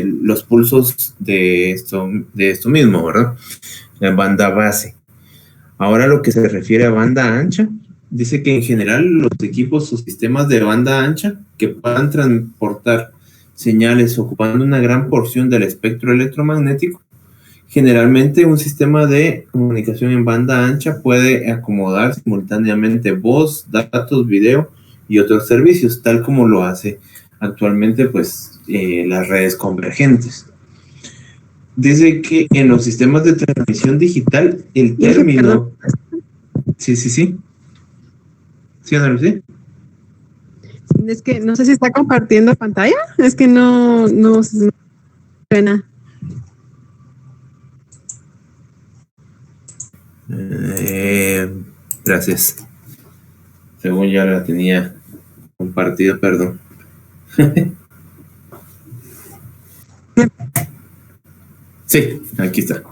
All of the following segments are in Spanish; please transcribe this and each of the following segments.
los pulsos de esto mismo, ¿verdad? La banda base. Ahora lo que se refiere a banda ancha, dice que en general los equipos o sistemas de banda ancha que puedan transportar señales ocupando una gran porción del espectro electromagnético, generalmente un sistema de comunicación en banda ancha puede acomodar simultáneamente voz, datos, video y otros servicios, tal como lo hace actualmente pues las redes convergentes. Dice que en los sistemas de transmisión digital el término... Sí. ¿Sí, Ana Lucía? Es que no sé si está compartiendo pantalla. Es que no suena. Gracias. Según ya la tenía compartida, perdón. Sí, aquí está.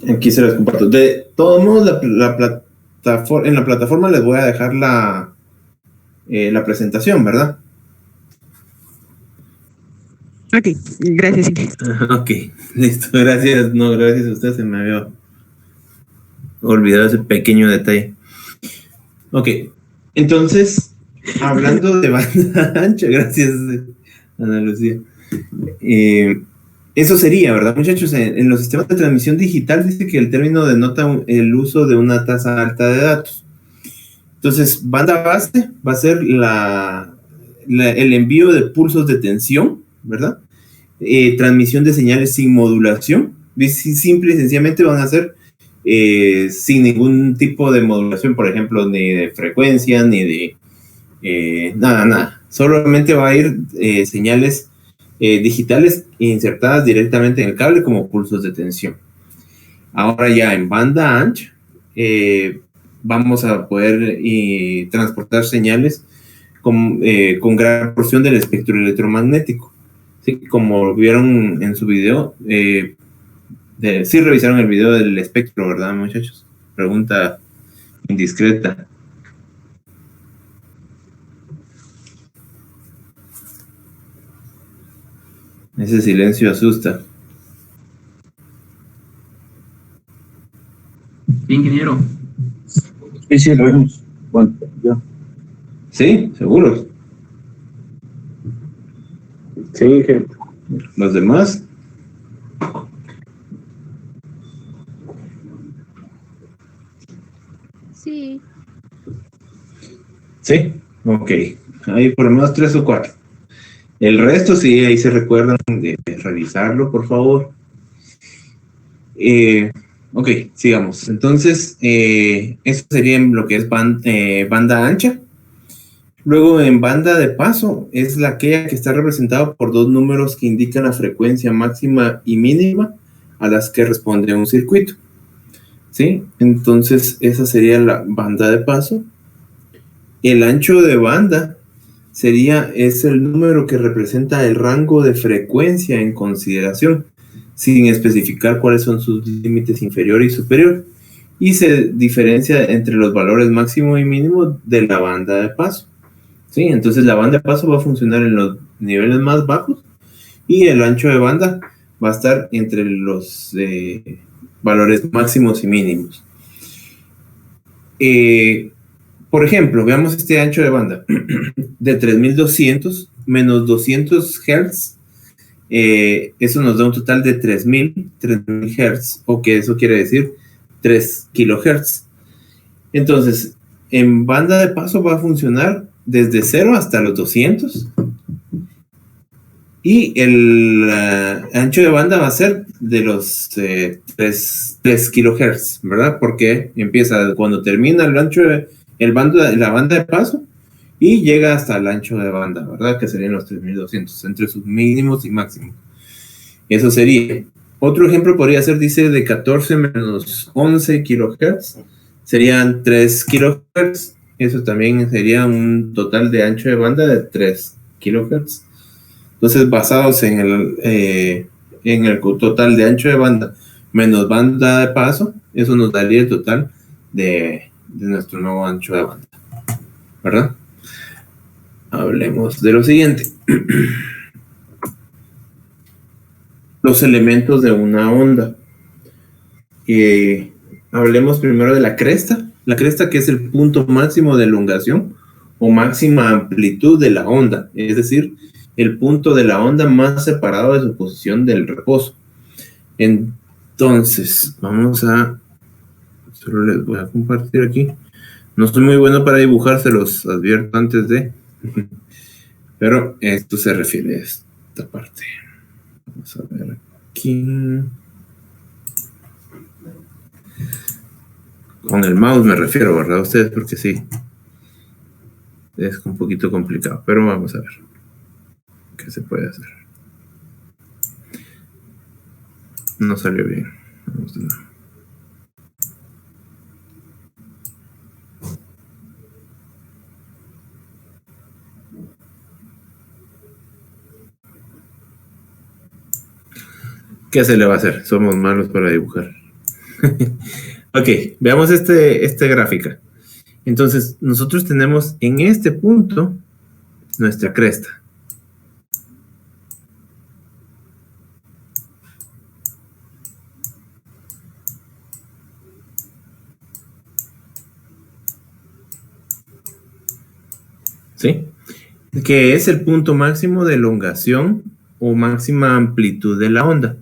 Aquí se los comparto. De todos modos, en la plataforma les voy a dejar la presentación, ¿verdad? Ok, gracias. Ok, listo, gracias. No, gracias a usted, se me había olvidado ese pequeño detalle. Ok, entonces, hablando de banda ancha, gracias, Ana Lucía. Eso sería, ¿verdad, muchachos? En los sistemas de transmisión digital dice que el término denota el uso de una tasa alta de datos. Entonces, banda base va a ser el envío de pulsos de tensión, ¿verdad? Transmisión de señales sin modulación. Simple y sencillamente van a ser sin ningún tipo de modulación, por ejemplo, ni de frecuencia, ni de nada. Solamente va a ir señales digitales insertadas directamente en el cable como pulsos de tensión. Ahora ya en banda ancha vamos a poder transportar señales con gran porción del espectro electromagnético. ¿Sí? Como vieron en su video, sí revisaron el video del espectro, ¿verdad, muchachos? Pregunta indiscreta. Ese silencio asusta. Ingeniero. Sí, lo vemos. Bueno, ya. ¿Sí? ¿Seguros? Sí, gente. ¿Los demás? Sí. Sí, ok. Hay por lo menos 3 o 4. El resto, sí, ahí se recuerdan de revisarlo, por favor. Ok, sigamos. Entonces, eso sería en lo que es banda ancha. Luego, en banda de paso, es aquella que está representada por 2 números que indican la frecuencia máxima y mínima a las que responde un circuito. ¿Sí? Entonces, esa sería la banda de paso. El ancho de banda es el número que representa el rango de frecuencia en consideración, sin especificar cuáles son sus límites inferior y superior, y se diferencia entre los valores máximo y mínimo de la banda de paso. ¿Sí? Entonces la banda de paso va a funcionar en los niveles más bajos y el ancho de banda va a estar entre los valores máximos y mínimos. Por ejemplo, veamos este ancho de banda de 3200 menos 200 Hz. Eso nos da un total de 3000 Hz, o que eso quiere decir 3 kHz. Entonces, en banda de paso va a funcionar desde 0 hasta los 200. Y el ancho de banda va a ser de los 3 kHz, ¿verdad? Porque empieza cuando termina el ancho la banda de paso y llega hasta el ancho de banda, ¿verdad? Que serían los 3200, entre sus mínimos y máximos. Eso sería. Otro ejemplo podría ser, dice, de 14 menos 11 kHz, serían 3 kHz. Eso también sería un total de ancho de banda de 3 kHz. Entonces, basados en el total de ancho de banda menos banda de paso, eso nos daría el total de nuestro nuevo ancho de banda, ¿verdad? Hablemos de lo siguiente. los elementos de una onda. Hablemos primero de la cresta. La cresta, que es el punto máximo de elongación o máxima amplitud de la onda, es decir, el punto de la onda más separado de su posición del reposo. Entonces, solo les voy a compartir aquí. No estoy muy bueno para dibujar, se los advierto antes de, pero esto se refiere a esta parte. Vamos a ver aquí. Con el mouse me refiero, ¿verdad? Ustedes, porque sí. Es un poquito complicado, pero vamos a ver qué se puede hacer. No salió bien. Vamos de nuevo. ¿Qué se le va a hacer? Somos malos para dibujar. Ok, veamos esta gráfica. Entonces, nosotros tenemos en este punto nuestra cresta. ¿Sí? Que es el punto máximo de elongación o máxima amplitud de la onda.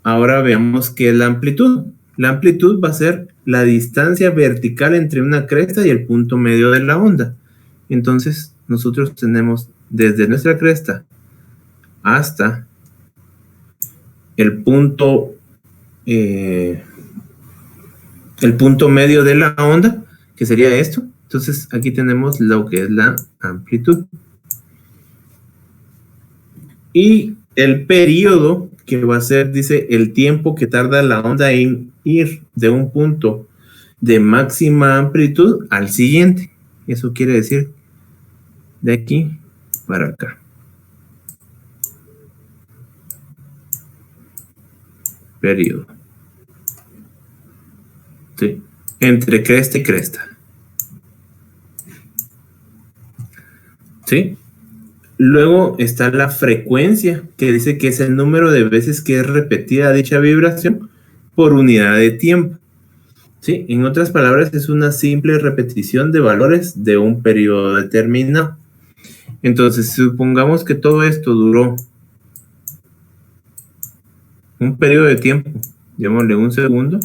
Ahora veamos qué es la amplitud. La amplitud va a ser la distancia vertical entre una cresta y el punto medio de la onda. Entonces, nosotros tenemos desde nuestra cresta hasta el punto medio de la onda, que sería esto. Entonces, aquí tenemos lo que es la amplitud. Y el periodo, que va a ser, dice, el tiempo que tarda la onda en ir de un punto de máxima amplitud al siguiente. Eso quiere decir de aquí para acá. Periodo. ¿Sí? Entre cresta y cresta. ¿Sí? Luego está la frecuencia, que dice que es el número de veces que es repetida dicha vibración por unidad de tiempo. ¿Sí? En otras palabras, es una simple repetición de valores de un periodo determinado. Entonces, supongamos que todo esto duró un periodo de tiempo, llamémosle un segundo.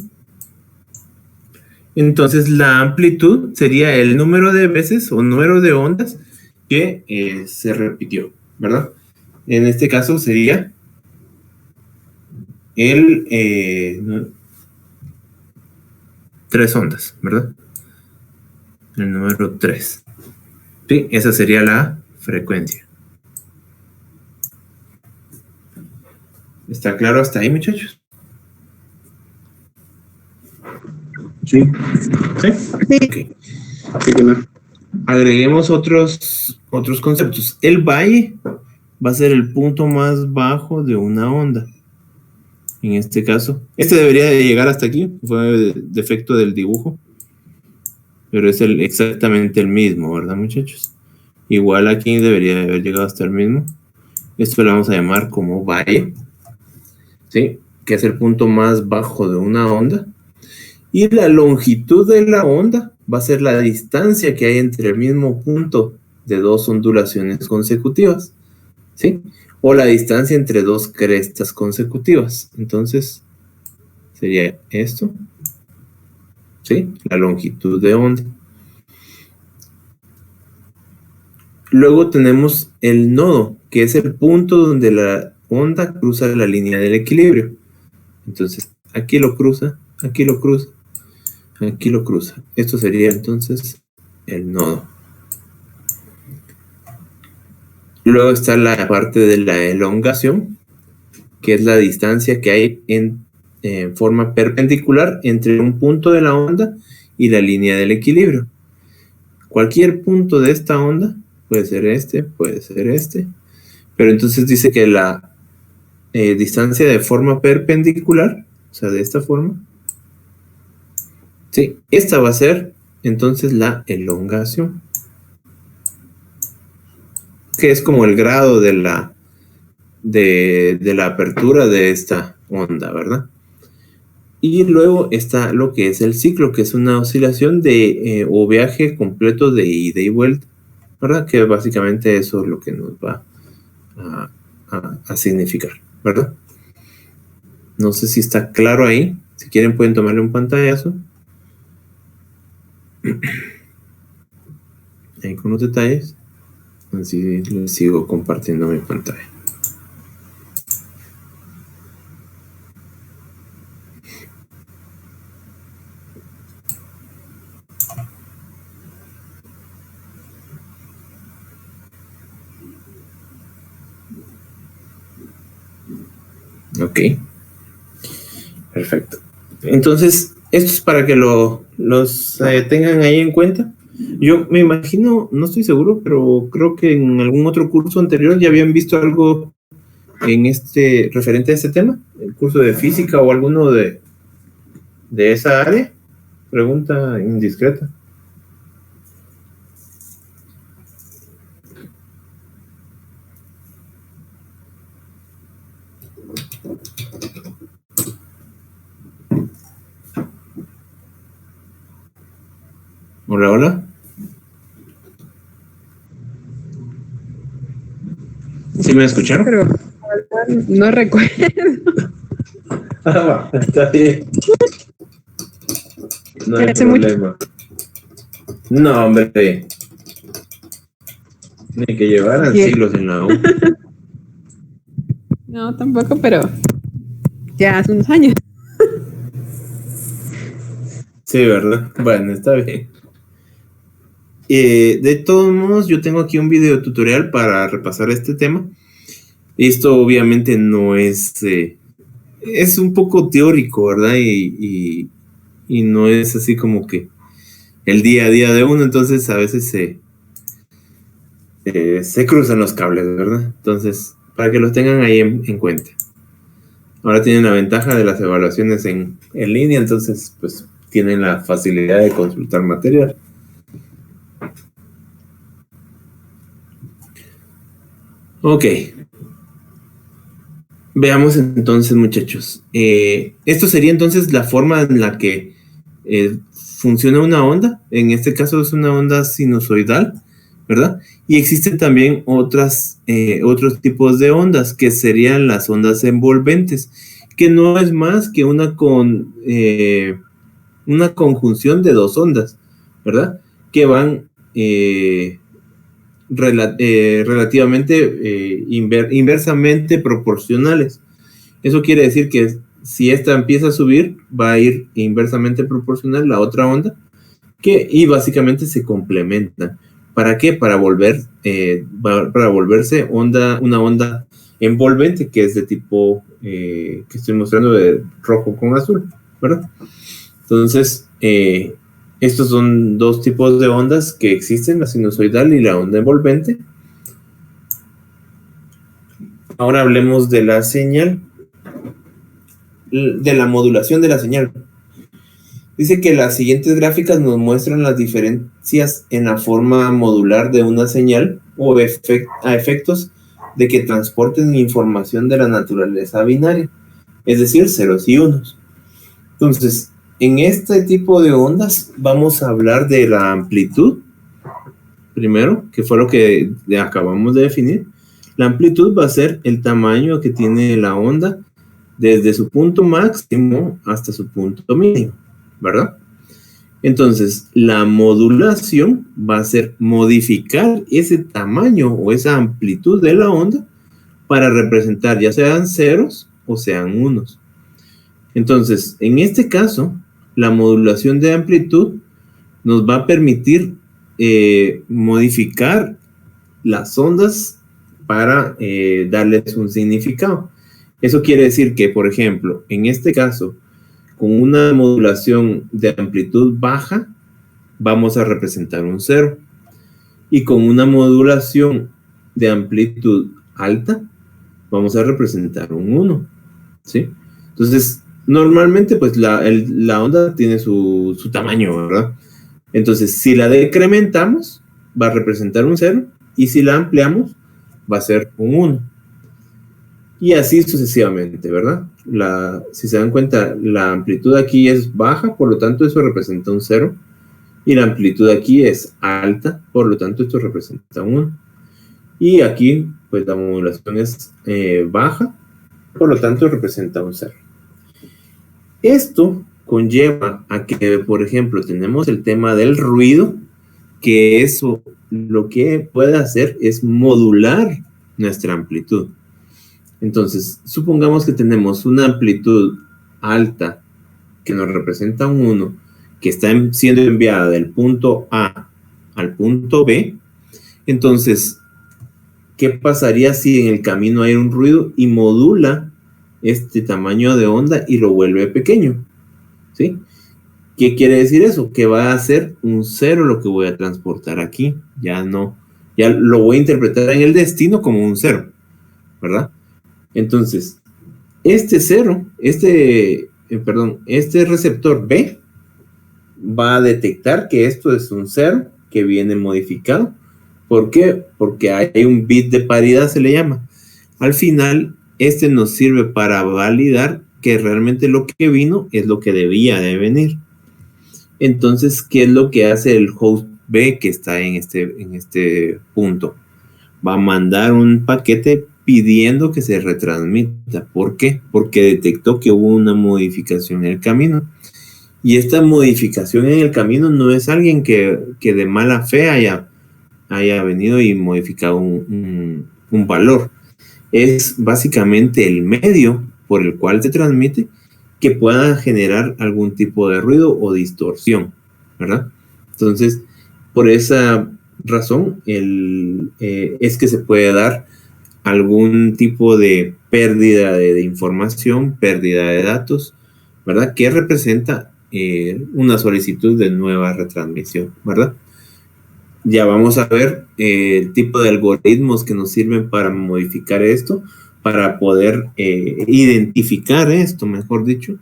Entonces, la amplitud sería el número de veces o número de ondas que se repitió, ¿verdad? En este caso sería el 3 ondas, ¿verdad? El número 3. Sí, esa sería la frecuencia. ¿Está claro hasta ahí, muchachos? Sí. ¿Sí? Okay. Agreguemos otros conceptos. El valle va a ser el punto más bajo de una onda. En este caso, este debería de llegar hasta aquí, fue defecto del dibujo, pero es exactamente el mismo, ¿verdad, muchachos? Igual aquí debería de haber llegado hasta el mismo. Esto lo vamos a llamar como valle, ¿sí? Que es el punto más bajo de una onda. Y la longitud de la onda va a ser la distancia que hay entre el mismo punto de dos ondulaciones consecutivas, ¿sí? O la distancia entre dos crestas consecutivas. Entonces, sería esto, ¿sí? La longitud de onda. Luego tenemos el nodo, que es el punto donde la onda cruza la línea del equilibrio. Entonces, aquí lo cruza, aquí lo cruza, aquí lo cruza. Esto sería entonces el nodo. Luego está la parte de la elongación, que es la distancia que hay en forma perpendicular entre un punto de la onda y la línea del equilibrio. Cualquier punto de esta onda, puede ser este, pero entonces dice que la distancia de forma perpendicular, o sea, de esta forma, sí, esta va a ser entonces la elongación, que es como el grado de la de la apertura de esta onda, ¿verdad? Y luego está lo que es el ciclo, que es una oscilación o viaje completo de ida y vuelta, ¿verdad? Que básicamente eso es lo que nos va a significar, ¿verdad? No sé si está claro ahí. Si quieren pueden tomarle un pantallazo. Ahí con los detalles. Así les sigo compartiendo mi pantalla. Ok. Perfecto. Entonces, esto es para que los tengan ahí en cuenta. Yo me imagino, no estoy seguro, pero creo que en algún otro curso anterior ya habían visto algo en referente a este tema, el curso de física o alguno de esa área. Pregunta indiscreta. Hola, hola. ¿Sí me escucharon? Pero no recuerdo. Está bien. No hay Hace problema. No, hombre. Ni que llevaran siglos en la U. No, tampoco, pero ya hace unos años. Sí, ¿verdad? Bueno, está bien. De todos modos, yo tengo aquí un video tutorial para repasar este tema. Esto obviamente no es... es un poco teórico, ¿verdad? Y no es así como que el día a día de uno, entonces a veces se cruzan los cables, ¿verdad? Entonces, para que los tengan ahí en cuenta. Ahora tienen la ventaja de las evaluaciones en línea, entonces pues tienen la facilidad de consultar material. Ok. Veamos entonces, muchachos. Esto sería entonces la forma en la que funciona una onda. En este caso es una onda sinusoidal, ¿verdad? Y existen también otros tipos de ondas, que serían las ondas envolventes, que no es más que una conjunción de dos ondas, ¿verdad? Que van relativamente inversamente proporcionales. Eso quiere decir que si esta empieza a subir, va a ir inversamente proporcional la otra onda, y básicamente se complementan. ¿Para qué? Para volverse una onda envolvente, que es de tipo que estoy mostrando de rojo con azul, ¿verdad? Entonces, estos son dos tipos de ondas que existen, la sinusoidal y la onda envolvente. Ahora hablemos de la señal, de la modulación de la señal. Dice que las siguientes gráficas nos muestran las diferencias en la forma modular de una señal o a efectos de que transporten información de la naturaleza binaria, es decir, ceros y unos. Entonces, en este tipo de ondas vamos a hablar de la amplitud, primero, que fue lo que acabamos de definir. La amplitud va a ser el tamaño que tiene la onda desde su punto máximo hasta su punto mínimo, ¿verdad? Entonces, la modulación va a ser modificar ese tamaño o esa amplitud de la onda para representar ya sean ceros o sean unos. Entonces, en este caso, la modulación de amplitud nos va a permitir modificar las ondas para darles un significado. Eso quiere decir que, por ejemplo, en este caso, con una modulación de amplitud baja, vamos a representar un 0. Y con una modulación de amplitud alta, vamos a representar un 1. ¿Sí? Entonces, normalmente, pues la onda tiene su tamaño, ¿verdad? Entonces, si la decrementamos, va a representar un 0. Y si la ampliamos, va a ser un 1. Y así sucesivamente, ¿verdad? Si se dan cuenta, la amplitud aquí es baja, por lo tanto eso representa un 0. Y la amplitud aquí es alta, por lo tanto esto representa un 1. Y aquí, pues la modulación es baja, por lo tanto representa un 0. Esto conlleva a que, por ejemplo, tenemos el tema del ruido, que eso lo que puede hacer es modular nuestra amplitud. Entonces, supongamos que tenemos una amplitud alta que nos representa un 1, que está siendo enviada del punto A al punto B. Entonces, ¿qué pasaría si en el camino hay un ruido y modula este tamaño de onda y lo vuelve pequeño? ¿Sí? ¿Qué quiere decir eso? Que va a ser un 0 lo que voy a transportar aquí. Ya lo voy a interpretar en el destino como un 0, ¿verdad? Entonces, este receptor B va a detectar que esto es un 0 que viene modificado. ¿Por qué? Porque hay un bit de paridad, se le llama. Al final, este nos sirve para validar que realmente lo que vino es lo que debía de venir. Entonces, ¿qué es lo que hace el host B que está en este punto? Va a mandar un paquete pidiendo que se retransmita. ¿Por qué? Porque detectó que hubo una modificación en el camino. Y esta modificación en el camino no es alguien que de mala fe haya venido y modificado un valor. Es básicamente el medio por el cual se transmite que pueda generar algún tipo de ruido o distorsión, ¿verdad? Entonces, por esa razón, es que se puede dar algún tipo de pérdida de información, pérdida de datos, ¿verdad? Que representa una solicitud de nueva retransmisión, ¿verdad? Ya vamos a ver el tipo de algoritmos que nos sirven para modificar esto, para poder identificar esto, mejor dicho.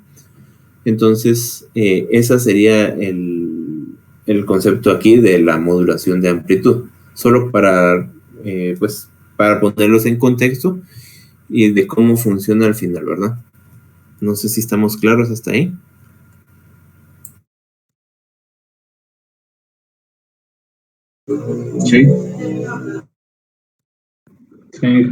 Entonces, ese sería el concepto aquí de la modulación de amplitud. Solo para ponerlos en contexto y de cómo funciona al final, ¿verdad? No sé si estamos claros hasta ahí. Sí. Sí.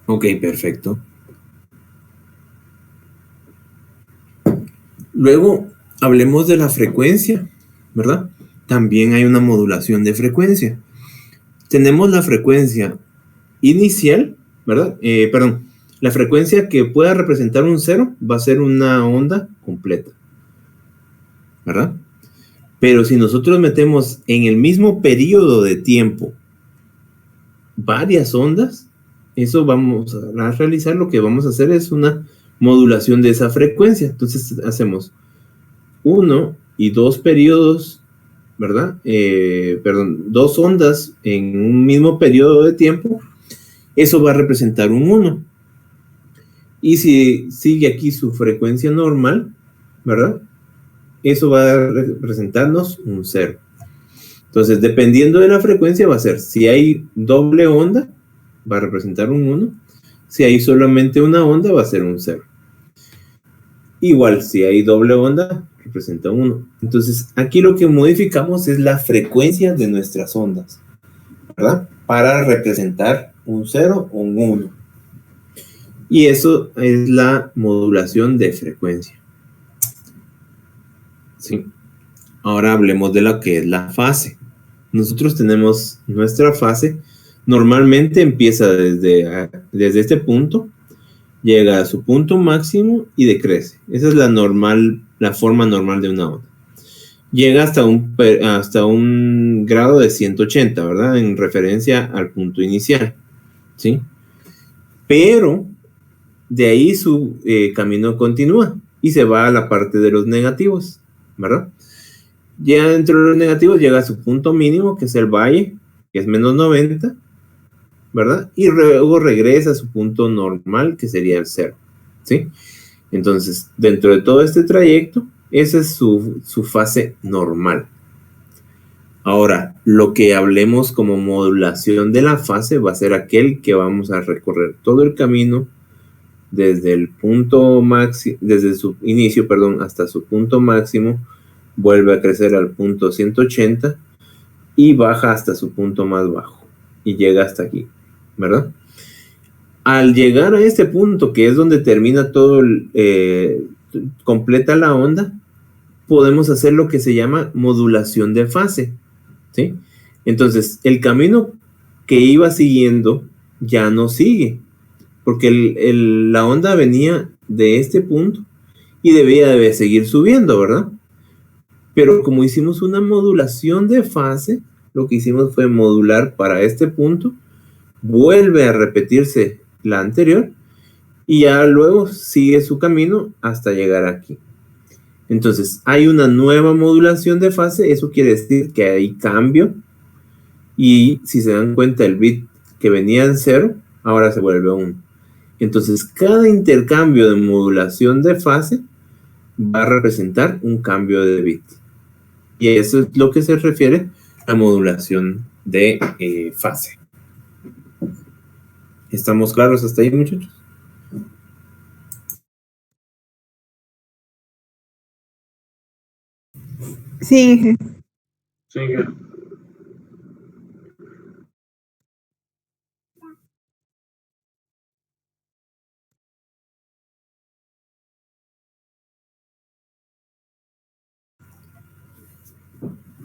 Ok, perfecto. Luego, hablemos de la frecuencia, ¿verdad? También hay una modulación de frecuencia. Tenemos la frecuencia inicial, ¿verdad? La frecuencia que pueda representar un 0 va a ser una onda completa, ¿verdad? Pero si nosotros metemos en el mismo periodo de tiempo varias ondas, eso vamos a realizar, lo que vamos a hacer es una modulación de esa frecuencia. Entonces hacemos 1 y 2 periodos, ¿verdad? 2 ondas en un mismo periodo de tiempo. Eso va a representar un 1. Y si sigue aquí su frecuencia normal, ¿verdad? Eso va a representarnos un 0. Entonces, dependiendo de la frecuencia, va a ser, si hay doble onda, va a representar un 1. Si hay solamente una onda, va a ser un 0. Igual, si hay doble onda, representa un 1. Entonces, aquí lo que modificamos es la frecuencia de nuestras ondas, ¿verdad? Para representar un 0 o un 1. Y eso es la modulación de frecuencia. ¿Sí? Ahora hablemos de lo que es la fase. Nosotros tenemos nuestra fase. Normalmente empieza desde este punto, llega a su punto máximo y decrece. Esa es la forma normal de una onda. Llega hasta un grado de 180, ¿verdad? En referencia al punto inicial, ¿sí? Pero de ahí su camino continúa y se va a la parte de los negativos, ¿verdad? Ya dentro de los negativos llega a su punto mínimo, que es el valle, que es menos 90, ¿verdad? Y luego regresa a su punto normal, que sería el 0, ¿sí? Entonces, dentro de todo este trayecto, esa es su fase normal. Ahora, lo que hablemos como modulación de la fase va a ser aquel que vamos a recorrer todo el camino desde el punto máximo, desde su inicio, perdón, hasta su punto máximo, vuelve a crecer al punto 180 y baja hasta su punto más bajo y llega hasta aquí, ¿verdad? Al llegar a este punto, que es donde termina todo, completa la onda, podemos hacer lo que se llama modulación de fase, ¿sí? Entonces, el camino que iba siguiendo ya no sigue, porque la onda venía de este punto y debía de seguir subiendo, ¿verdad? Pero como hicimos una modulación de fase, lo que hicimos fue modular para este punto, vuelve a repetirse la anterior y ya luego sigue su camino hasta llegar aquí. Entonces, hay una nueva modulación de fase, eso quiere decir que hay cambio y si se dan cuenta el bit que venía en 0, ahora se vuelve 1. Entonces, cada intercambio de modulación de fase va a representar un cambio de bit. Y eso es lo que se refiere a modulación de fase. ¿Estamos claros hasta ahí, muchachos? Sí, Sí,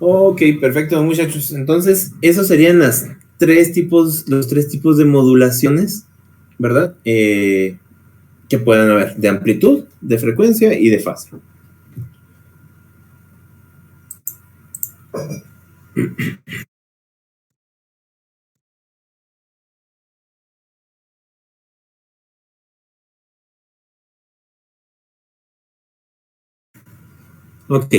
Ok, perfecto, muchachos. Entonces, esos serían los tres tipos de modulaciones, ¿verdad? Que puedan haber de amplitud, de frecuencia y de fase. Ok.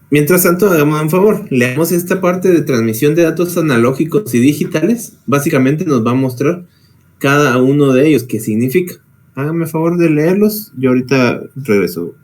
Mientras tanto, hagamos un favor, leamos esta parte de transmisión de datos analógicos y digitales. Básicamente nos va a mostrar cada uno de ellos qué significa. Háganme favor de leerlos. Yo ahorita regreso.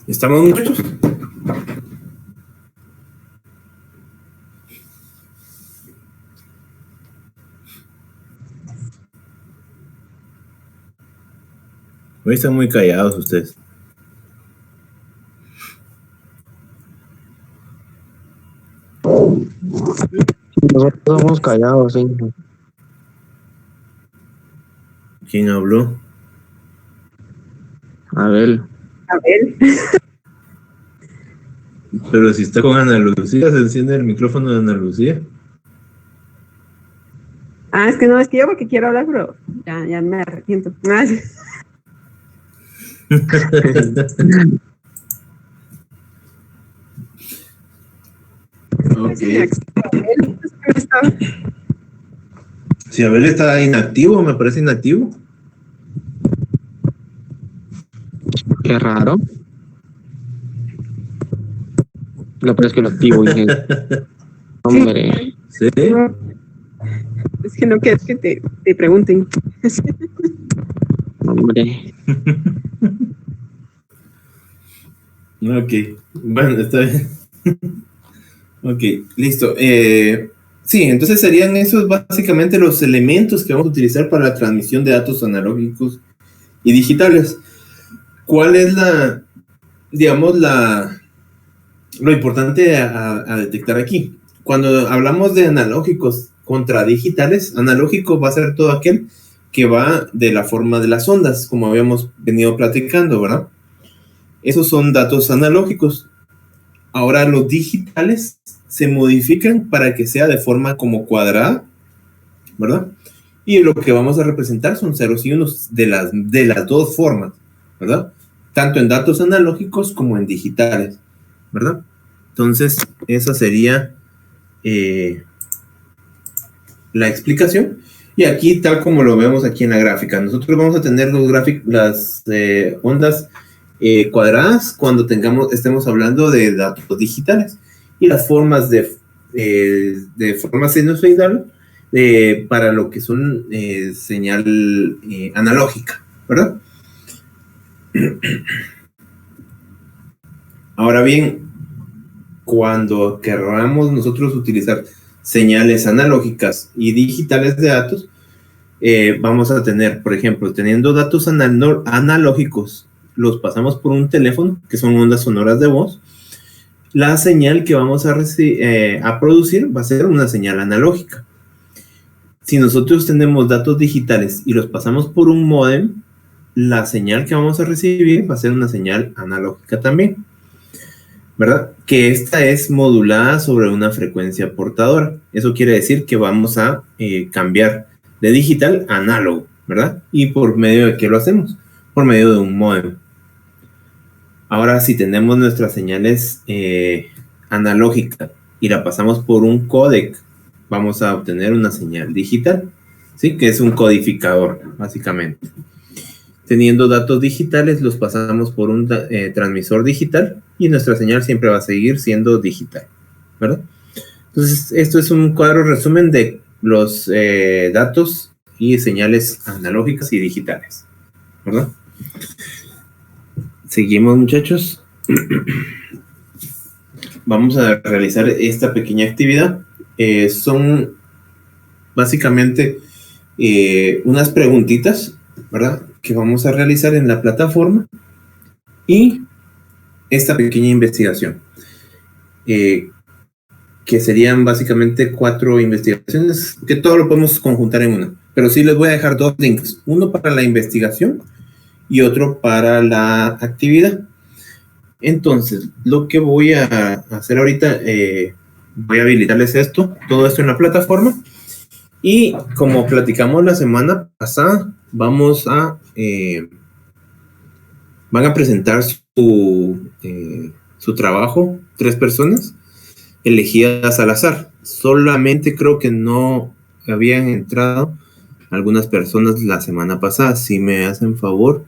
¿Estamos, muchachos? Hoy están muy callados ustedes. Nosotros somos callados, sí. ¿Quién habló? Abel. Pero si está con Ana Lucía, se enciende el micrófono de Ana Lucía. Ah, es que no, es que yo porque quiero hablar, pero ya me arrepiento. Ah, sí. Okay. Si Abel está inactivo, me parece inactivo. Qué raro. Lo peor es que lo activo, dije. Hombre. Sí. Es que no quieres que te pregunten. Hombre. Ok, bueno, está bien. Ok, listo. Sí, entonces serían esos básicamente los elementos que vamos a utilizar para la transmisión de datos analógicos y digitales. ¿Cuál es lo importante a detectar aquí? Cuando hablamos de analógicos contra digitales, analógico va a ser todo aquel que va de la forma de las ondas, como habíamos venido platicando, ¿verdad? Esos son datos analógicos. Ahora los digitales se modifican para que sea de forma como cuadrada, ¿verdad? Y lo que vamos a representar son ceros y unos de las dos formas, ¿verdad? Tanto en datos analógicos como en digitales, ¿verdad? Entonces, esa sería la explicación. Y aquí, tal como lo vemos aquí en la gráfica, nosotros vamos a tener las ondas cuadradas cuando estemos hablando de datos digitales y las formas de forma sinusoidal para lo que son señal analógica, ¿verdad? Ahora bien, cuando querramos nosotros utilizar señales analógicas y digitales de datos, vamos a tener, por ejemplo, teniendo datos analógicos, los pasamos por un teléfono, que son ondas sonoras de voz. La señal que vamos a producir va a ser una señal analógica. Si nosotros tenemos datos digitales y los pasamos por un módem, la señal que vamos a recibir va a ser una señal analógica también, ¿verdad? Que esta es modulada sobre una frecuencia portadora. Eso quiere decir que vamos a cambiar de digital a análogo, ¿verdad? ¿Y por medio de qué lo hacemos? Por medio de un módem. Ahora, si tenemos nuestras señales analógicas y la pasamos por un códec, vamos a obtener una señal digital, ¿sí? Que es un codificador, básicamente. Teniendo datos digitales, los pasamos por un transmisor digital y nuestra señal siempre va a seguir siendo digital, ¿verdad? Entonces, esto es un cuadro resumen de los datos y señales analógicas y digitales, ¿verdad? Seguimos, muchachos. Vamos a realizar esta pequeña actividad. Son básicamente unas preguntitas, ¿verdad? Que vamos a realizar en la plataforma y esta pequeña investigación. Que serían básicamente 4 investigaciones, que todo lo podemos conjuntar en una. Pero sí les voy a dejar 2 links. Uno para la investigación y otro para la actividad. Entonces, lo que voy a hacer ahorita, voy a habilitarles todo esto en la plataforma. Y como platicamos la semana pasada, van a presentar su trabajo 3 personas elegidas al azar. Solamente creo que no habían entrado algunas personas la semana pasada. Si me hacen favor,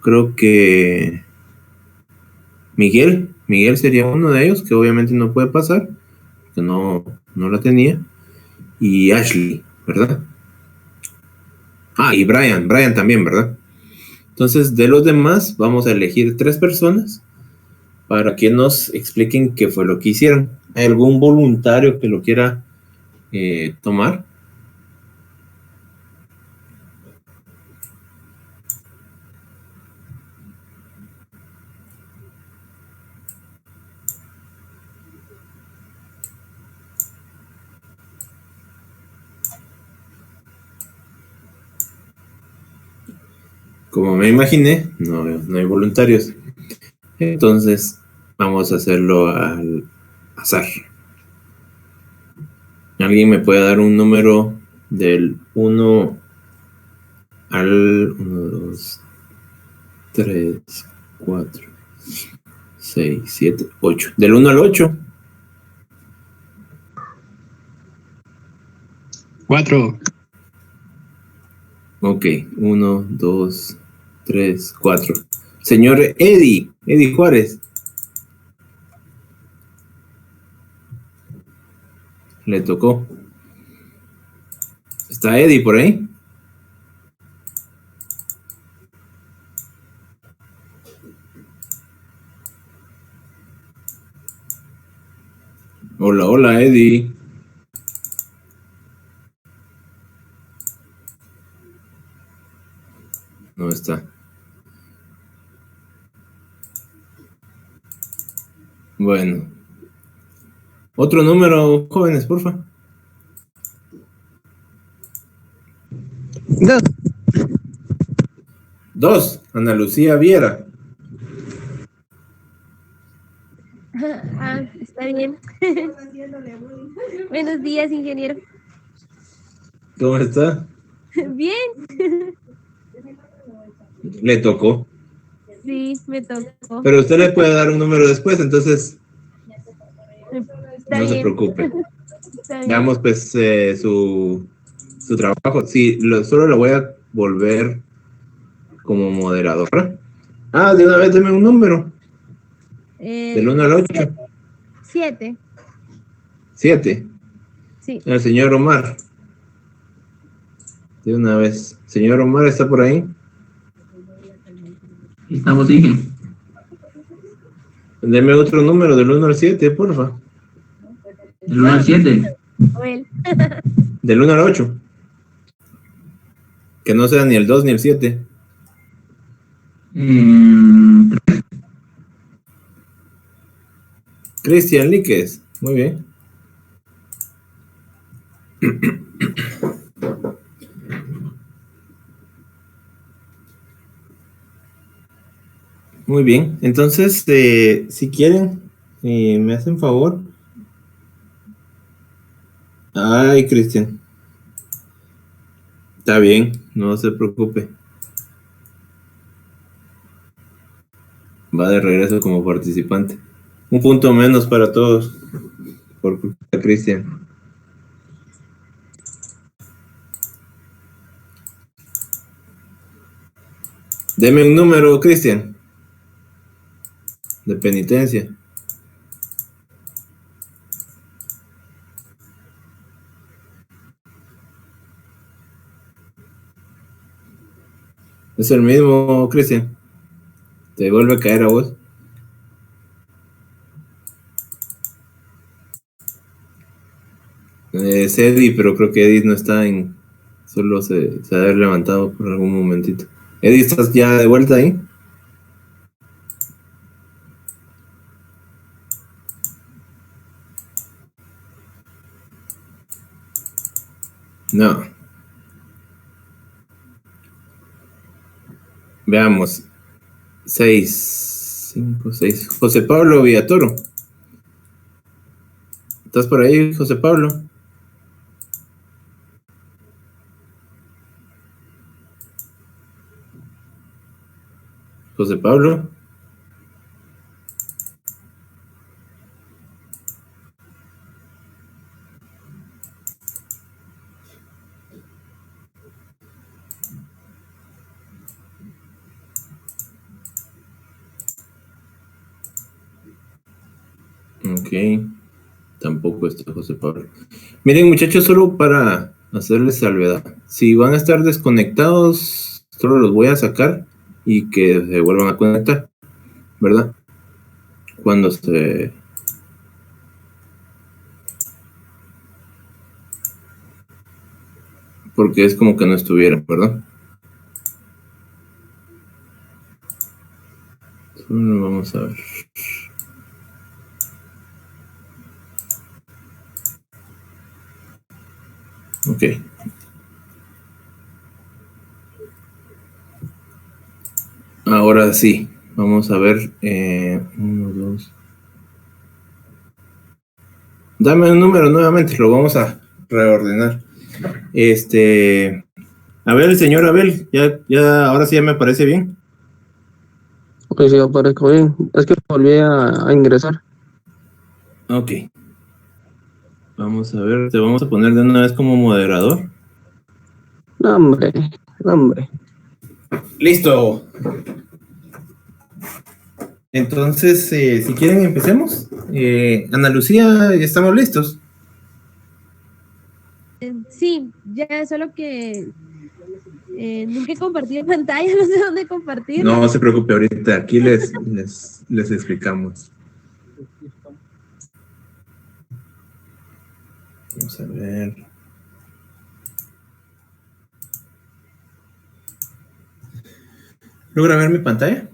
creo que Miguel sería uno de ellos, que obviamente no puede pasar, que no la tenía. Y Ashley, ¿verdad? Ah, y Brian también, ¿verdad? Entonces, de los demás, vamos a elegir 3 personas para que nos expliquen qué fue lo que hicieron. ¿Hay algún voluntario que lo quiera tomar? Como me imaginé, no hay voluntarios. Entonces, vamos a hacerlo al azar. ¿Alguien me puede dar un número del 1 al 1, 2, 3, 4, 6, 7, 8? Del 1 al 8. 4. Ok, 1, 2, 3, 4. Señor Eddie Juárez. Le tocó. ¿Está Eddie por ahí? Hola, hola, Eddie. No está. Bueno. Otro número, jóvenes, porfa. 2. 2. Ana Lucía Viera. Está bien. Buenos días, ingeniero. ¿Cómo está? Bien. Le tocó. Sí, me tocó. Pero usted le puede dar un número después, entonces Está no se bien. preocupe. Está bien. Veamos pues su trabajo. Sí, solo lo voy a volver como moderadora. De una vez deme un número. Del 1 al 8. 7. 7. Sí. El señor Omar. De una vez. Señor Omar, ¿está por ahí? Estamos, dije. Deme otro número del 1 al 7, porfa. El 1 al 7. Joel. Del 1 al 8. Que no sea ni el 2 ni el 7. Cristian Líquez. Muy bien. Muy bien. Entonces, si quieren, me hacen favor. Ay, Cristian. Está bien, no se preocupe. Va de regreso como participante. Un punto menos para todos. Por culpa de Cristian. Deme un número, Cristian. De penitencia. Es el mismo, Cristian. Te vuelve a caer a vos. Es Eddie, pero creo que Eddie no está en... Solo se ha de haber levantado por algún momentito. Eddie, ¿estás ya de vuelta ahí? No. Veamos. 6, 5, 6. José Pablo Villatoro. ¿Estás por ahí, José Pablo? José Pablo. Ok. Tampoco está José Pablo. Miren, muchachos, solo para hacerles salvedad. Si van a estar desconectados, solo los voy a sacar y que se vuelvan a conectar, ¿verdad? Cuando se... Porque es como que no estuvieran, ¿verdad? Vamos a ver. Ok. Ahora sí, vamos a ver. 1, 2. Dame un número nuevamente, lo vamos a reordenar. A ver, el señor Abel, ahora sí ya me parece bien. Ok, sí, aparezco bien. Es que volví a ingresar. Ok. Vamos a ver, te vamos a poner de una vez como moderador. No, hombre, no, hombre. Listo. Entonces, si quieren, empecemos. Ana Lucía, ya estamos listos. Sí, ya solo que nunca he compartido pantalla, no sé dónde compartir. No se preocupe, ahorita aquí les explicamos. Vamos a ver. ¿Logra ver mi pantalla?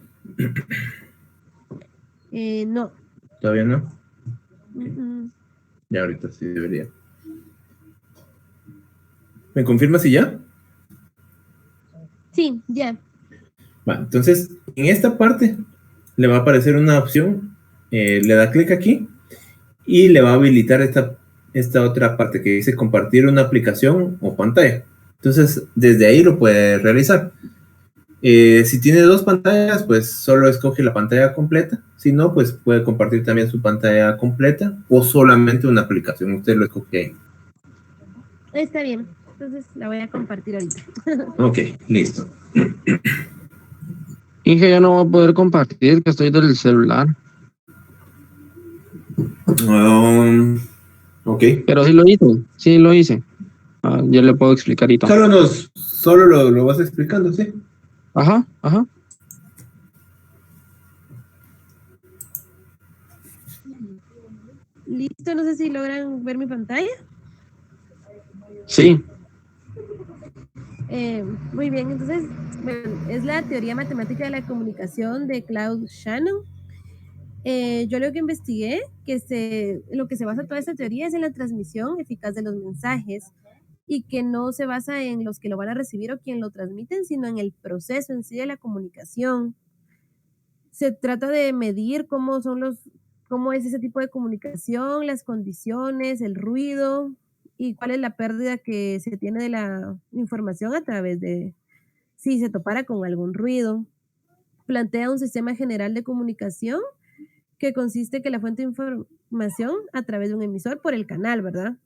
No. ¿Todavía no? Mm. Ya ahorita sí debería. ¿Me confirma si ya? Sí, ya. Va, entonces, en esta parte le va a aparecer una opción. Le da clic aquí y le va a habilitar esta otra parte que dice compartir una aplicación o pantalla. Entonces, desde ahí lo puede realizar. Si tiene dos pantallas, pues solo escoge la pantalla completa. Si no, pues puede compartir también su pantalla completa o solamente una aplicación. Usted lo escoge ahí. Está bien. Entonces la voy a compartir ahorita. Ok, listo. Inge, ya no voy a poder compartir, que estoy del celular. Ok. Pero sí lo hice, sí lo hice. Ya le puedo explicar y todo. Solo lo vas explicando, ¿sí? Ajá, ajá. Listo, no sé si logran ver mi pantalla. Sí. Muy bien, entonces, bueno, es la teoría matemática de la comunicación de Claude Shannon. Yo lo que investigué, lo que se basa toda esta teoría es en la transmisión eficaz de los mensajes y que no se basa en los que lo van a recibir o quien lo transmiten, sino en el proceso en sí de la comunicación. Se trata de medir cómo es ese tipo de comunicación, las condiciones, el ruido y cuál es la pérdida que se tiene de la información a través de si se topara con algún ruido. Plantea un sistema general de comunicación que consiste que la fuente de información a través de un emisor por el canal, ¿verdad?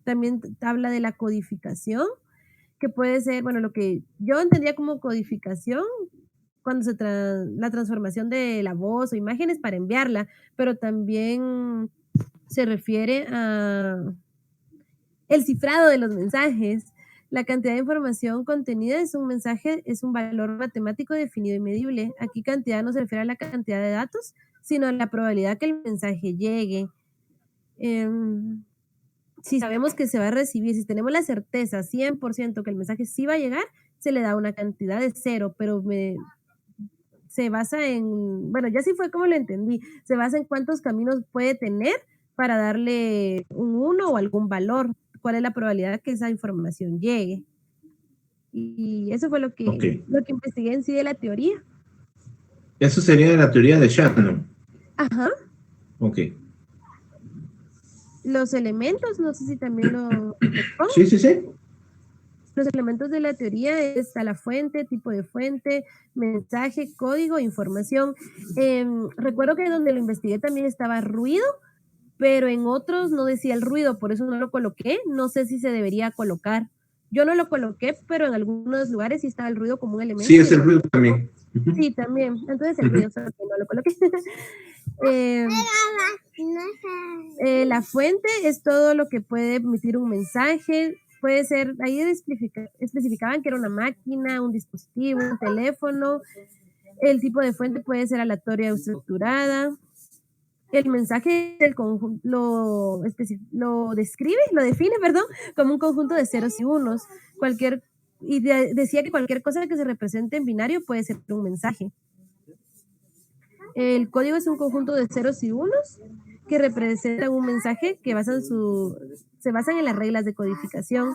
También habla de la codificación, que puede ser, bueno, lo que yo entendía como codificación, cuando la transformación de la voz o imágenes para enviarla, pero también se refiere a el cifrado de los mensajes. La cantidad de información contenida es un mensaje, es un valor matemático definido y medible. Aquí cantidad no se refiere a la cantidad de datos, sino a la probabilidad que el mensaje llegue. Si sabemos que se va a recibir, si tenemos la certeza 100% que el mensaje sí va a llegar, se le da una cantidad de 0, pero se basa en, bueno, ya sí fue como lo entendí, se basa en cuántos caminos puede tener para darle un 1 o algún valor, cuál es la probabilidad que esa información llegue. Y eso fue lo que investigué en sí de la teoría. Eso sería la teoría de Shannon. Ajá. Ok. Los elementos, no sé si también lo pongo. Sí. Los elementos de la teoría está la fuente, tipo de fuente, mensaje, código, información. Recuerdo que donde lo investigué también estaba ruido, pero en otros no decía el ruido, por eso no lo coloqué. No sé si se debería colocar. Yo no lo coloqué, pero en algunos lugares sí estaba el ruido como un elemento. Sí, es el ruido también. Sí, también. Entonces el ruido, solo que no lo coloqué. La fuente es todo lo que puede emitir un mensaje. puede ser, ahí especificaban que era una máquina, un dispositivo, un teléfono, el tipo de fuente puede ser aleatoria o estructurada, el mensaje del conjunto lo define, perdón, como un conjunto de ceros y unos. Decía que cualquier cosa que se represente en binario puede ser un mensaje. El código es un conjunto de ceros y unos que representan un mensaje que se basan en las reglas de codificación.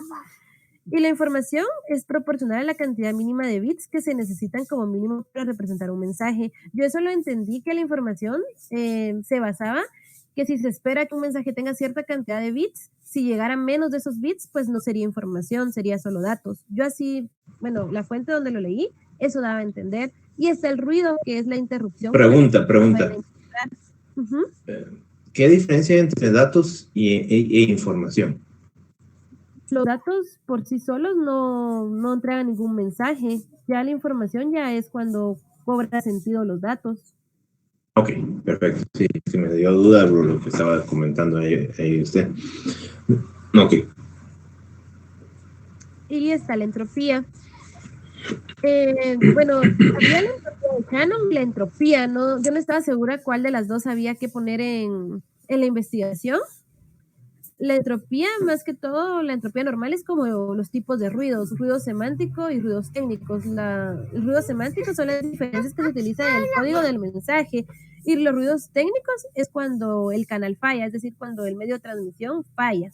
Y la información es proporcional a la cantidad mínima de bits que se necesitan como mínimo para representar un mensaje. Yo eso lo entendí, que la información se basaba que si se espera que un mensaje tenga cierta cantidad de bits, si llegara menos de esos bits, pues no sería información, sería solo datos. Yo así, bueno, la fuente donde lo leí, eso daba a entender. Y está el ruido, que es la interrupción. Pregunta. Uh-huh. ¿Qué diferencia hay entre datos e información? Los datos por sí solos no entregan ningún mensaje. Ya la información ya es cuando cobra sentido los datos. Ok, perfecto. Sí, me dio duda por lo que estaba comentando ahí usted. Ok. Y está la entropía. Bueno, había la entropía de Shannon y la entropía, ¿no? Yo no estaba segura cuál de las dos había que poner en la investigación. La entropía, más que todo, la entropía normal es como los tipos de ruidos, ruido semántico y ruidos técnicos. El ruido semántico son las diferencias que se utilizan en el código del mensaje, y los ruidos técnicos es cuando el canal falla, es decir, cuando el medio de transmisión falla.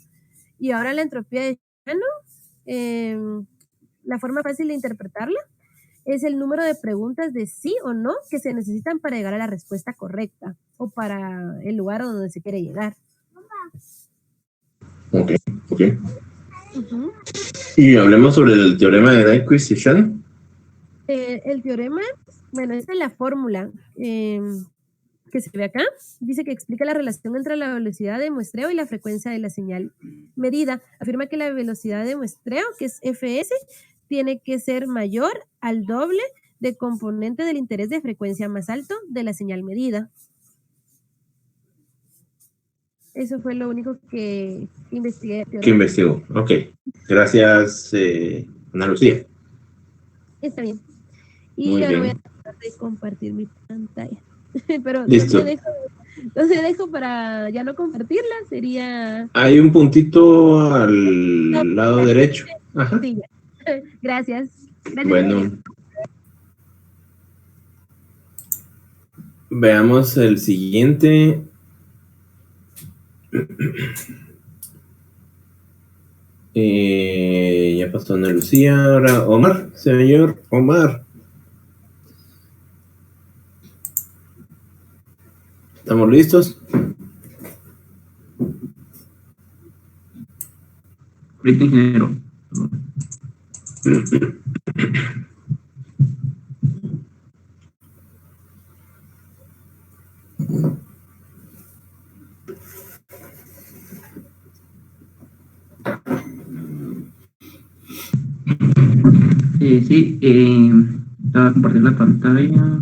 Y ahora la entropía de Shannon, la forma fácil de interpretarla es el número de preguntas de sí o no que se necesitan para llegar a la respuesta correcta o para el lugar donde se quiere llegar. Ok. Uh-huh. Y hablemos sobre el teorema de Nyquist y Shannon. El teorema, bueno, esta es la fórmula que se ve acá. Dice que explica la relación entre la velocidad de muestreo y la frecuencia de la señal medida. Afirma que la velocidad de muestreo, que es Fs, tiene que ser mayor al doble de componente del interés de frecuencia más alto de la señal medida. Eso fue lo único que investigué. ¿Qué investigó? Ok. Gracias, Ana Lucía. Está bien. Y Muy ahora bien. voy a tratar de compartir mi pantalla. Pero Listo. ¿dónde dejo para ya no compartirla? Sería... Hay un puntito al lado derecho. Ajá. Sí, gracias. Bueno. Veamos el siguiente. Ya pasó Ana Lucía. Ahora Omar, señor Omar. ¿Estamos listos? Ahorita, ingeniero. Sí, voy a compartir la pantalla.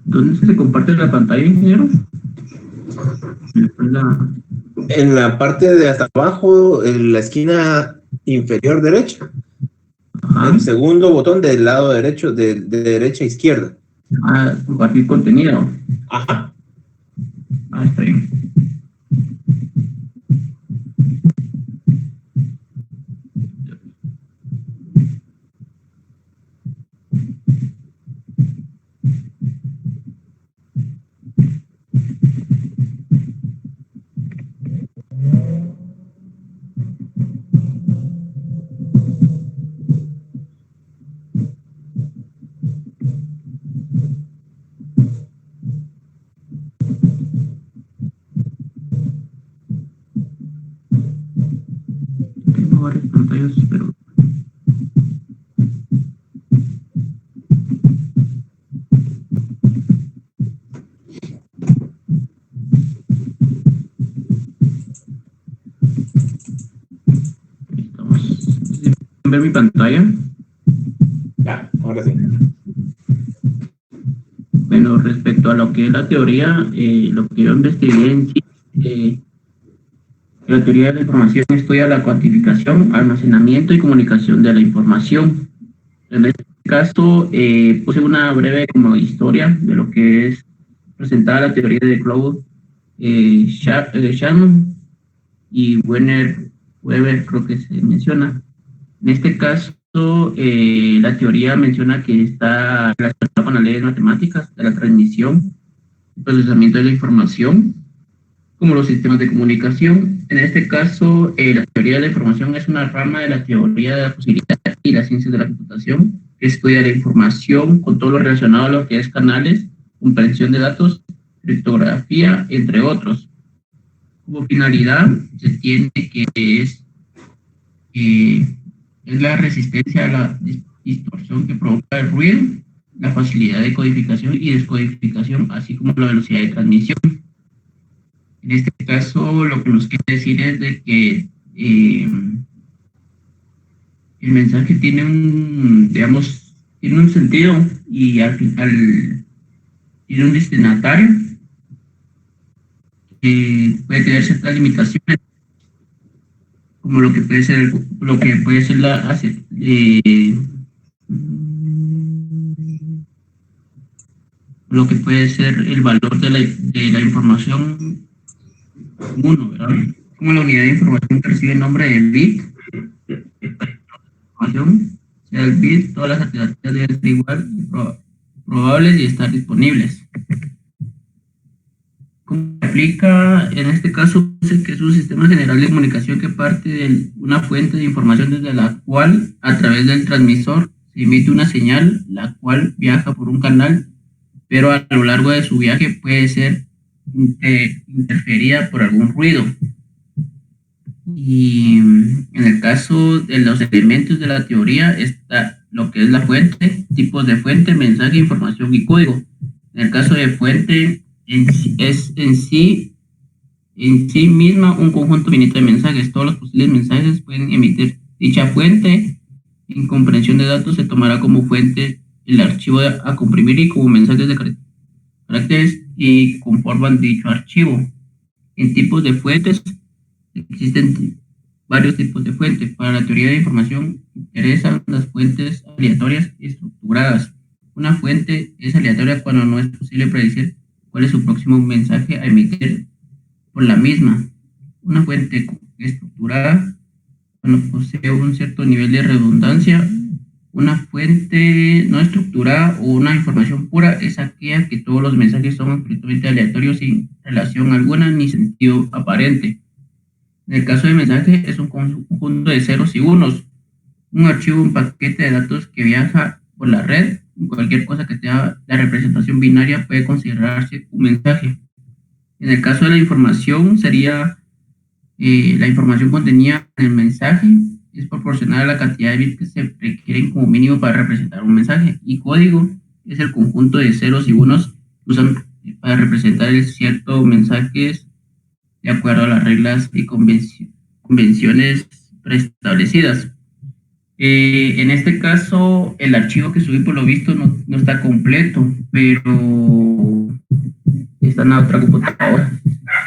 ¿Dónde se comparte la pantalla, ingeniero? En la parte de hasta abajo, en la esquina inferior derecha. Ajá. El segundo botón del lado derecho, de derecha a izquierda. Compartir contenido. Ajá. Está bien. Tengo varias pantallas, pero... Estamos. ver mi pantalla? Ya, ahora sí. Bueno, respecto a lo que es la teoría, lo que yo investigué en sí, la teoría de la información estudia la cuantificación, almacenamiento y comunicación de la información. En este caso, puse una breve como historia de lo que es presentada la teoría de Claude Shannon y Weber, creo que se menciona. En este caso, la teoría menciona que está relacionada con las leyes matemáticas de la transmisión y procesamiento de la información, como los sistemas de comunicación. En este caso, la teoría de la información es una rama de la teoría de la posibilidad y las ciencias de la computación, que estudia la información con todo lo relacionado a lo que es canales, comprensión de datos, criptografía, entre otros. Como finalidad, se tiene que es la resistencia a la distorsión que provoca el ruido, la facilidad de codificación y descodificación, así como la velocidad de transmisión. En este caso, lo que nos quiere decir es de que el mensaje tiene tiene un sentido y al final tiene un destinatario que puede tener ciertas limitaciones, como lo que puede ser lo que puede ser el valor de la información uno, ¿verdad? Como la unidad de información que recibe el nombre del bit, información, sea el bit, todas las alternativas deben ser igual, probables y estar disponibles. ¿Cómo se aplica? En este caso, que es un sistema general de comunicación que parte de una fuente de información desde la cual, a través del transmisor, se emite una señal, la cual viaja por un canal, pero a lo largo de su viaje puede ser interferida por algún ruido. Y en el caso de los elementos de la teoría está lo que es la fuente, tipos de fuente, mensaje, información y código. En el caso de fuente, es en sí misma un conjunto finito de mensajes. Todos los posibles mensajes pueden emitir dicha fuente. En comprensión de datos se tomará como fuente el archivo a comprimir y como mensajes de caracteres y conforman dicho archivo. En tipos de fuentes existen varios tipos de fuentes. Para la teoría de información interesan las fuentes aleatorias y estructuradas. Una fuente es aleatoria cuando no es posible predecir cuál es su próximo mensaje a emitir por la misma. Una fuente estructurada cuando posee un cierto nivel de redundancia. Una fuente no estructurada o una información pura es aquella que todos los mensajes son completamente aleatorios sin relación alguna ni sentido aparente. En el caso de mensaje es un conjunto de ceros y unos, un archivo, un paquete de datos que viaja por la red. Cualquier cosa que tenga la representación binaria puede considerarse un mensaje. En el caso de la información sería la información contenida en el mensaje es proporcional a la cantidad de bits que se requieren como mínimo para representar un mensaje, y código es el conjunto de ceros y unos que usan para representar ciertos mensajes de acuerdo a las reglas y convenciones preestablecidas. En este caso, el archivo que subí por lo visto no está completo, pero está en la otra computadora.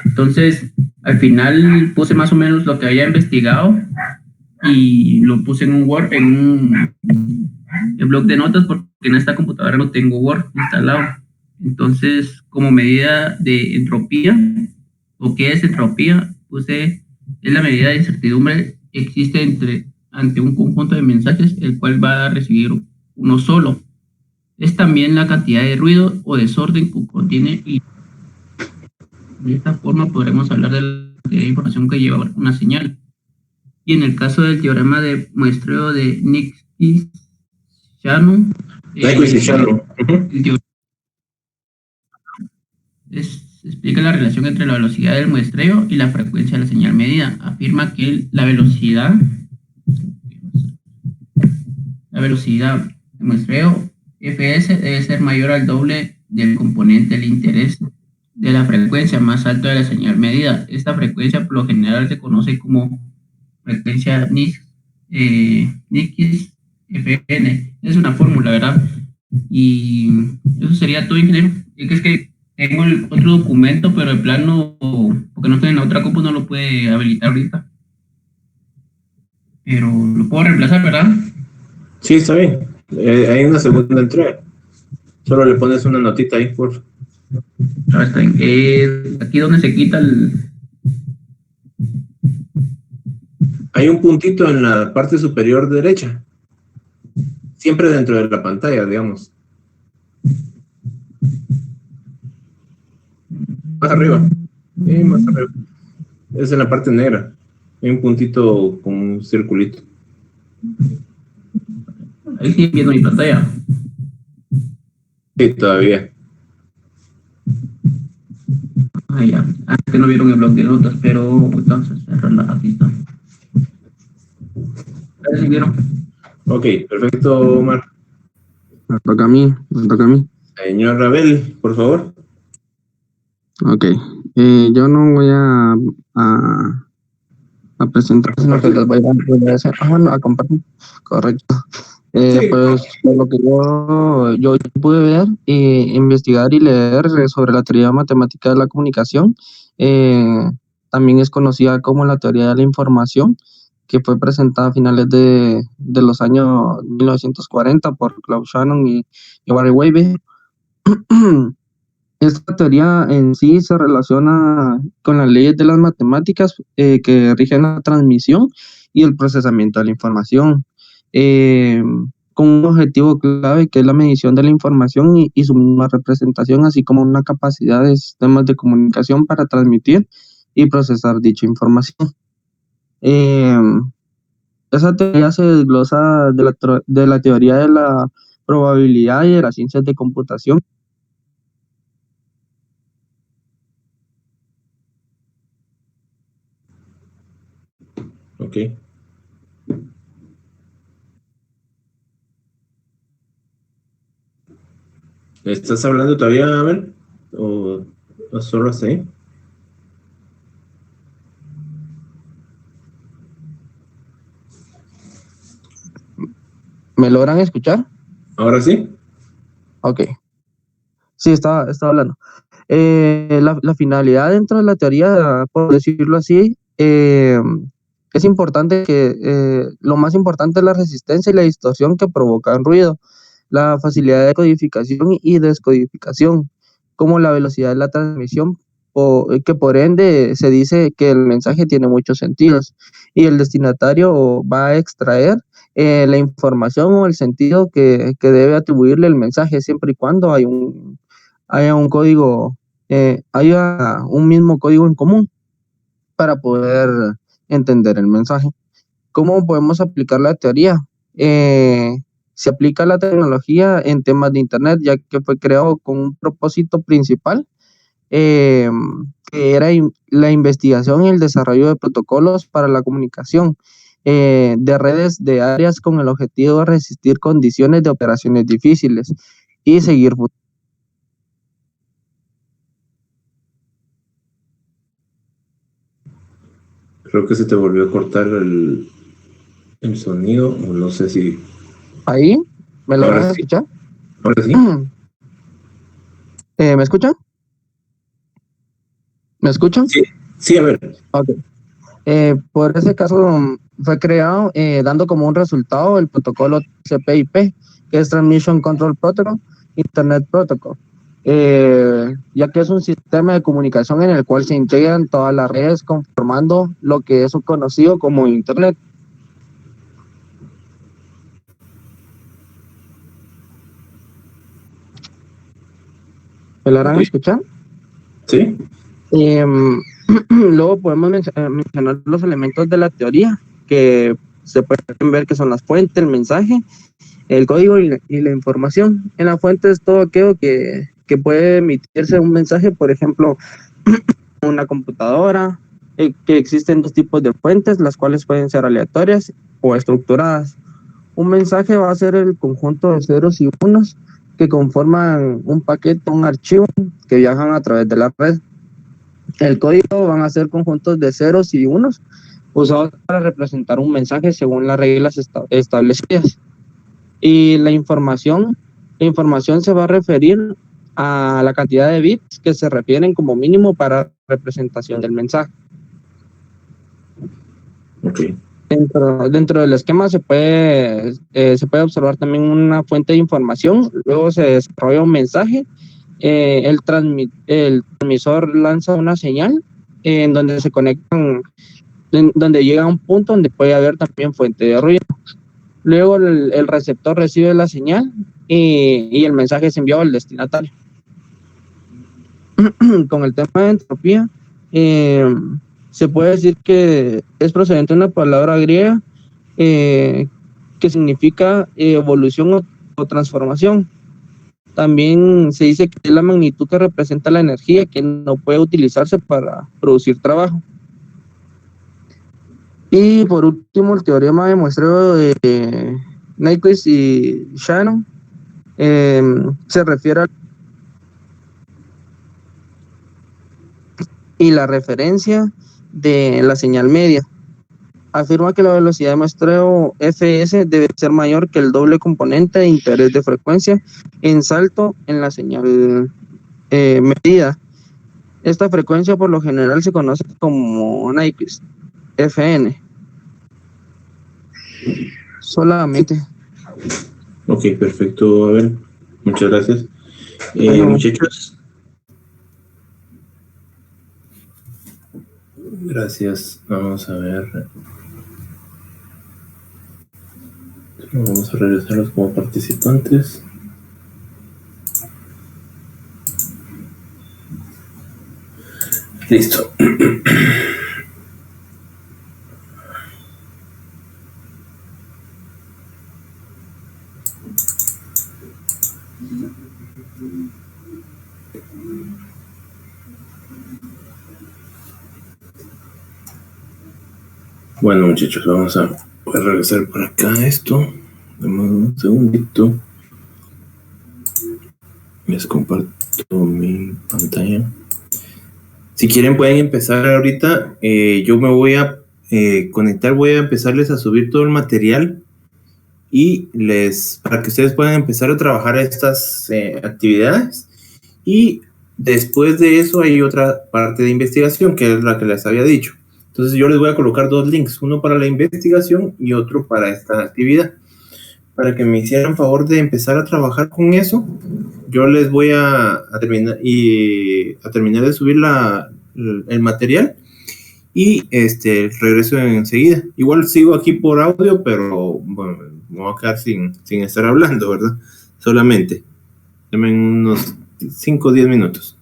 Entonces, al final puse más o menos lo que había investigado y lo puse en un Word, en un blog de notas, porque en esta computadora no tengo Word instalado. Entonces, como medida de entropía, ¿o qué es entropía? Puse, es la medida de incertidumbre que existe ante un conjunto de mensajes, el cual va a recibir uno solo. Es también la cantidad de ruido o desorden que contiene, y de esta forma podremos hablar de la información que lleva una señal. Y en el caso del teorema de muestreo de Nyquist-Shannon, explica la relación entre la velocidad del muestreo y la frecuencia de la señal medida. Afirma que la velocidad de muestreo fs debe ser mayor al doble del componente del interés de la frecuencia más alto de la señal medida. Esta frecuencia por lo general se conoce como frecuencia Nyquist, XFN. Es una fórmula, ¿verdad? Y eso sería todo, ingeniero. Es que tengo el otro documento, pero de plano, porque no estoy en la otra compu, no lo puede habilitar ahorita. Pero lo puedo reemplazar, ¿verdad? Sí, está bien. Hay una segunda entrega. Solo le pones una notita ahí, por favor. Ah, está bien. Aquí donde se quita el... Hay un puntito en la parte superior derecha. Siempre dentro de la pantalla, digamos. Más arriba. Más arriba. Es en la parte negra. Hay un puntito con un circulito. Ahí sí viendo mi pantalla. Sí, todavía. Ah, ya. Que no vieron el blog de notas, pero entonces cerrarla. Aquí está. ¿Sí vieron? Ok, perfecto, Omar. Me toca a mí. Señor Rabel, por favor. Ok. Yo no voy a presentar, sino que les voy a hacer. No, a compartir. Correcto. Sí. Pues por lo que yo pude ver, investigar y leer sobre la teoría matemática de la comunicación, también es conocida como la teoría de la información, que fue presentada a finales de los años 1940 por Claude Shannon y Barry Weibe. Esta teoría en sí se relaciona con las leyes de las matemáticas que rigen la transmisión y el procesamiento de la información, con un objetivo clave que es la medición de la información y su misma representación, así como una capacidad de sistemas de comunicación para transmitir y procesar dicha información. Esa teoría se desglosa de la teoría de la probabilidad y de las ciencias de computación. Ok. ¿Estás hablando todavía, Abel? ¿O solo hasta ahí? ¿Me logran escuchar? ¿Ahora sí? Ok. Sí, estaba hablando. La finalidad dentro de la teoría, por decirlo así, es importante que lo más importante es la resistencia y la distorsión que provocan ruido, la facilidad de codificación y descodificación, como la velocidad de la transmisión, que por ende se dice que el mensaje tiene muchos sentidos y el destinatario va a extraer la información o el sentido que debe atribuirle el mensaje siempre y cuando haya un código, haya un mismo código en común para poder entender el mensaje. ¿Cómo podemos aplicar la teoría? Se aplica la tecnología en temas de Internet, ya que fue creado con un propósito principal, que era la investigación y el desarrollo de protocolos para la comunicación de redes de áreas con el objetivo de resistir condiciones de operaciones difíciles y seguir. Creo que se te volvió a cortar el sonido, o no sé si... ¿Ahí? ¿Me lo van a sí. escuchar? Ahora sí. ¿Me escuchan? ¿Me escuchan? Sí, a ver. Ok. Por ese caso fue creado dando como un resultado el protocolo TCP/IP, que es Transmission Control Protocol, Internet Protocol, ya que es un sistema de comunicación en el cual se integran todas las redes conformando lo que es conocido como Internet. ¿Me lo harán escuchar? Sí. Luego podemos mencionar los elementos de la teoría, que se pueden ver que son las fuentes, el mensaje, el código y la información. En la fuente es todo aquello que puede emitirse un mensaje, por ejemplo, una computadora, que existen dos tipos de fuentes, las cuales pueden ser aleatorias o estructuradas. Un mensaje va a ser el conjunto de ceros y unos que conforman un paquete, un archivo que viajan a través de la red. El código van a ser conjuntos de ceros y unos usados para representar un mensaje según las reglas establecidas. Y la información se va a referir a la cantidad de bits que se refieren como mínimo para representación del mensaje. Ok. Dentro del esquema se puede observar también una fuente de información, luego se desarrolla un mensaje, el transmisor lanza una señal en donde se conectan, donde llega a un punto donde puede haber también fuente de ruido. Luego el receptor recibe la señal y el mensaje es enviado al destinatario. Con el tema de entropía, se puede decir que es procedente de una palabra griega que significa evolución o transformación. También se dice que es la magnitud que representa la energía que no puede utilizarse para producir trabajo. Y por último, el teorema de muestreo de Nyquist y Shannon se refiere a y la referencia de la señal media. Afirma que la velocidad de muestreo Fs debe ser mayor que el doble componente de interés de frecuencia en salto en la señal medida. Esta frecuencia por lo general se conoce como Nyquist, Fn. Solamente. Ok, perfecto. A ver, muchas gracias. Muchachos. Gracias. Vamos a ver. Vamos a regresarlos como participantes. Listo. Bueno, muchachos, vamos a regresar por acá esto. Dame un segundito. Les comparto mi pantalla. Si quieren pueden empezar ahorita. Yo me voy a conectar, voy a empezarles a subir todo el material y para que ustedes puedan empezar a trabajar estas actividades. Y después de eso hay otra parte de investigación que es la que les había dicho. Entonces yo les voy a colocar 2 links, uno para la investigación y otro para esta actividad. Para que me hicieran favor de empezar a trabajar con eso, yo les voy a terminar de subir el material y regreso enseguida. Igual sigo aquí por audio, pero bueno, me voy a quedar sin estar hablando, ¿verdad? Solamente. Denme unos 5 o 10 minutos.